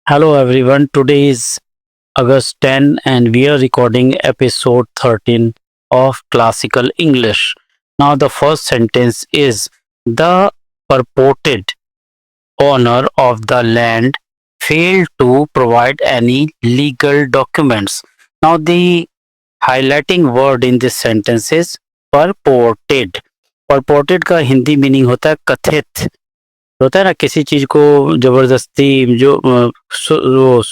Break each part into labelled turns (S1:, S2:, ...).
S1: Hello everyone, today is August 10 and we are recording episode 13 of Classical English. Now, the first sentence is the purported owner of the land failed to provide any legal documents. Now, the highlighting word in this sentence is purported. Purported का Hindi meaning होता है कथित। होता है ना किसी चीज को जबरदस्ती जो वो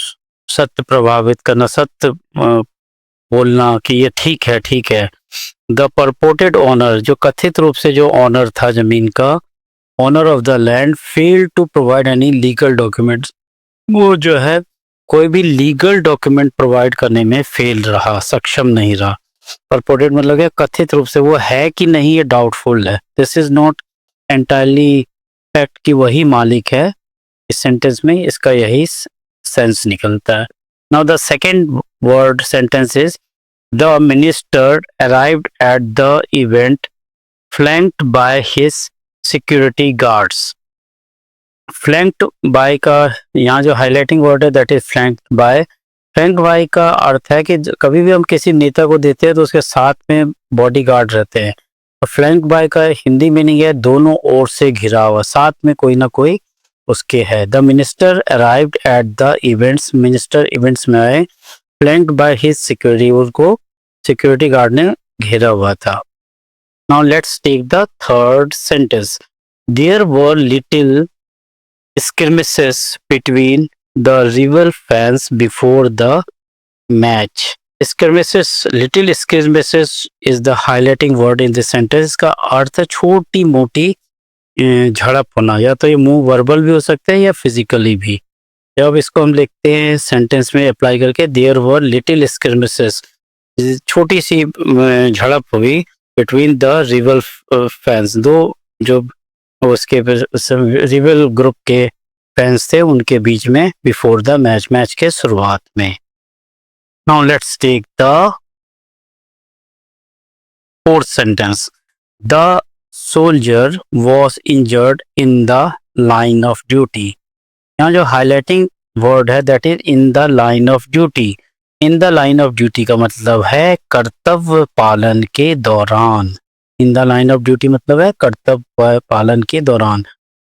S1: सत्य प्रभावित करना सत्य बोलना कि ये ठीक है। द परपोर्टेड ओनर जो कथित रूप से जो ओनर था जमीन का owner of the land failed to provide any legal documents वो जो है कोई भी लीगल डॉक्यूमेंट प्रोवाइड करने में फेल रहा सक्षम नहीं रहा। परपोर्टेड मतलब है कथित रूप से वो है कि नहीं ये डाउटफुल है। This is not entirely fact कि वही मालिक है। इस सेंटेंस में इसका यही सेंस निकलता है। Now the second word sentence is the minister arrived at the event flanked by his security guards. Flanked by का यहाँ जो हाईलाइटिंग वर्ड है that is flanked by. Flanked by का अर्थ है कि कभी भी हम किसी नेता को देते हैं तो उसके साथ में बॉडीगार्ड रहते हैं। फ्लैंक बाय का हिंदी मीनिंग है दोनों ओर से घिरा हुआ, साथ में कोई ना कोई उसके है। The minister arrived at the events, minister events में आए। फ्लैंक्ड बाय हिज सिक्योरिटी, उसको सिक्योरिटी गार्ड ने घेरा हुआ था। Now let's take the third sentence. There were little skirmishes between the rival fans before the match. Skirmishes, little skirmishes is the highlighting word in this sentence. का अर्थ है छोटी मोटी झड़प होना, या तो ये मुंह वर्बल भी हो सकता है या फिजिकली भी। जब इसको हम लिखते हैं सेंटेंस में अप्लाई करके देयर वर लिटिल skirmishes, छोटी सी झड़प हुई बिटवीन द रिवल फैंस, दो जो उसके रिवल ग्रुप के फैंस थे उनके बीच में बिफोर द मैच, मैच के शुरुआत में। Now let's take the fourth sentence. The soldier was injured in the line of duty. यहाँ जो हाईलाइटिंग वर्ड है that is in the line of duty. In the line of duty का मतलब है कर्तव्य पालन के दौरान। In the line of duty मतलब है कर्तव्य पालन के दौरान।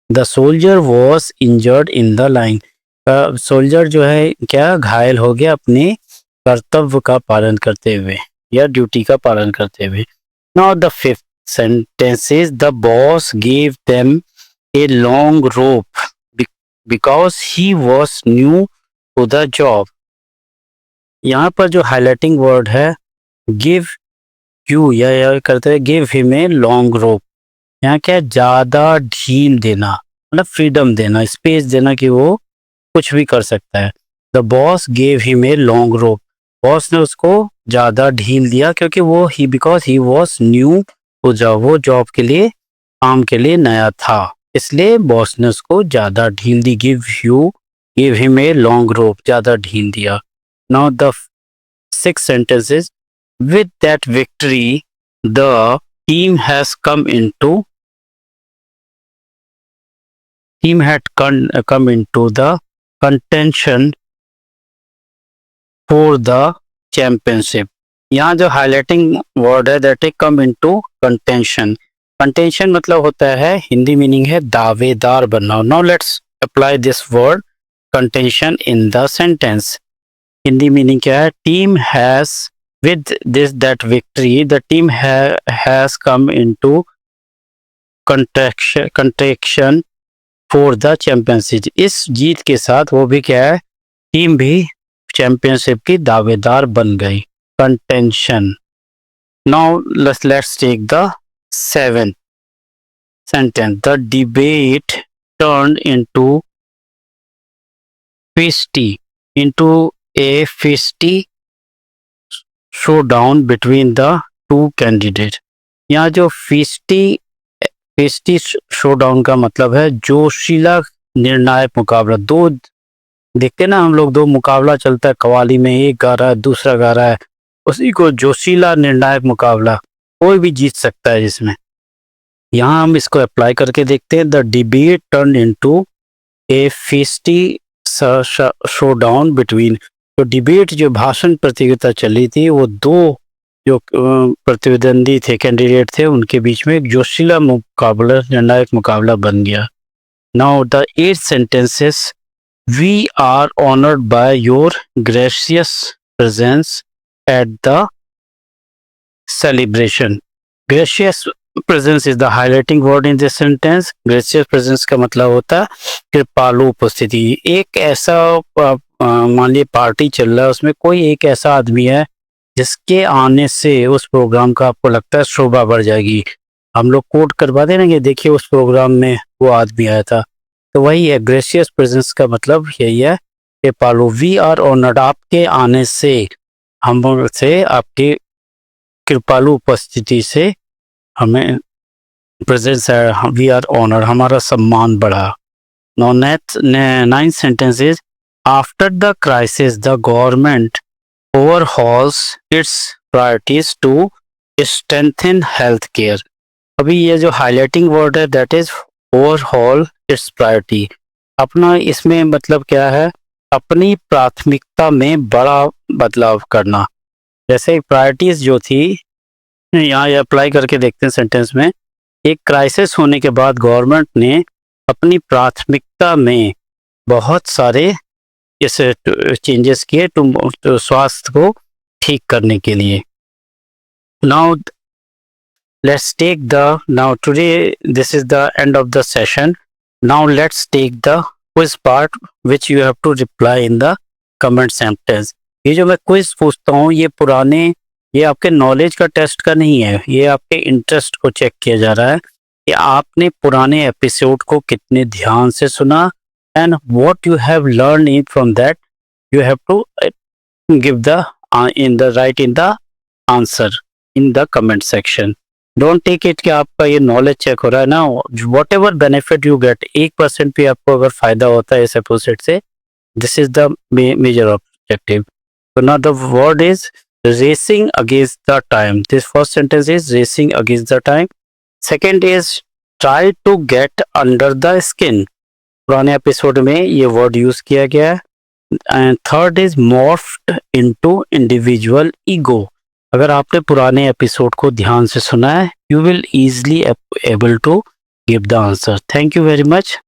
S1: The soldier was injured in the line, soldier जो है क्या घायल हो गया अपने कर्तव्य का पालन करते हुए या ड्यूटी का पालन करते हुए। Now the fifth sentence is the boss give them a long rope because he was new to the job. यहाँ पर जो हाईलाइटिंग वर्ड है गिव यू या करते हुए give him a long rope, यहाँ क्या ज्यादा ढील देना मतलब फ्रीडम देना, स्पेस देना कि वो कुछ भी कर सकता है। The boss gave him a long rope, boss ने उसको ज्यादा ढील दिया क्योंकि वो because he was new to job, वो जॉब के लिए काम के लिए नया था, इसलिए बॉस ने उसको ज्यादा ढील दी। Give him a long rope, ज्यादा ढील दिया। Now the sixth sentence is with that victory the team had come into the contention for the championship. यहाँ जो हाईलाइटिंग वर्ड है that is come into contention. Contention मतलब होता है Hindi meaning है दावेदार बनना। Now let's apply this word contention in the sentence. Hindi meaning क्या है? Team has with that victory the team has come into contention for the championship। इस जीत के साथ वो भी क्या है, टीम भी चैंपियनशिप की दावेदार बन गई। Contention. Now let's take the seventh sentence। the debate turned into a feisty showdown between the two candidates। यहाँ जो feisty showdown का मतलब है जोशीला निर्णायक मुकाबला। दो देखते ना हम लोग, दो मुकाबला चलता है कवाली में, एक गा रहा है दूसरा गा रहा है, उसी को जोशीला निर्णायक मुकाबला, कोई भी जीत सकता है जिसमें। यहाँ हम इसको अप्लाई करके देखते हैं। The debate turn into A feisty show down between, तो डिबेट जो भाषण प्रतियोगिता चली थी वो दो जो प्रतिद्वंदी थे, कैंडिडेट थे, उनके बीच में एक जोशीला मुकाबला, निर्णायक मुकाबला बन गया। Now the 8 sentences, we are honored by your gracious presence at the celebration. Gracious presence is the highlighting word in this sentence. Gracious presence का मतलब होता है कृपालु उपस्थिति। एक ऐसा मान लीजिए पार्टी चल रहा है, उसमें कोई एक ऐसा आदमी है जिसके आने से उस प्रोग्राम का आपको लगता है शोभा बढ़ जाएगी। हम लोग कोट करवा देना कि देखिए उस प्रोग्राम में वो आदमी आया था, तो वही है ग्रेशियस प्रेजेंस का मतलब यही है कि पालो वी आर ऑनर्ड, आपके आने से, हम से, आपकी कृपालु उपस्थिति से हमें प्रेजेंस है, वी आर ऑनर्ड, हमारा सम्मान बढ़ा। Now next 9 sentences, after the crisis the government overhauls its priorities to strengthen health care. अभी ये जो हाईलाइटिंग वर्ड है that is overhaul it's priority. अपना इसमें मतलब क्या है, अपनी प्राथमिकता में बड़ा बदलाव करना। जैसे प्रायोरिटीज जो थी, यहाँ अप्लाई करके देखते हैं सेंटेंस में। एक क्राइसिस होने के बाद गवर्नमेंट ने अपनी प्राथमिकता में बहुत सारे इसे चेंजेस किए तो स्वास्थ्य को ठीक करने के लिए। Now let's take the, now today this is the end of the session. Now let's take the quiz part which you have to reply in the comment sentence. ये जो मैं क्विज पूछता हूँ ये पुराने, ये आपके नॉलेज का टेस्ट का नहीं है, ये आपके इंटरेस्ट को चेक किया जा रहा है कि आपने पुराने एपिसोड को कितने ध्यान से सुना, and what you have learned in from that you have to give the write in the answer in the comment section. Don't take it कि आपका ये नॉलेज चेक हो रहा है ना, whatever benefit you get, 1% भी आपको अगर फायदा होता है इस एपिसोड से, this is the major objective. So now the word is racing against the time. This first sentence is racing against the time. Second is try to get under the skin. पुराने episode में ये word use किया गया है। And third is morphed into individual ego. अगर आपने पुराने episode को ध्यान से सुना है, you will easily able to give the answer. Thank you very much.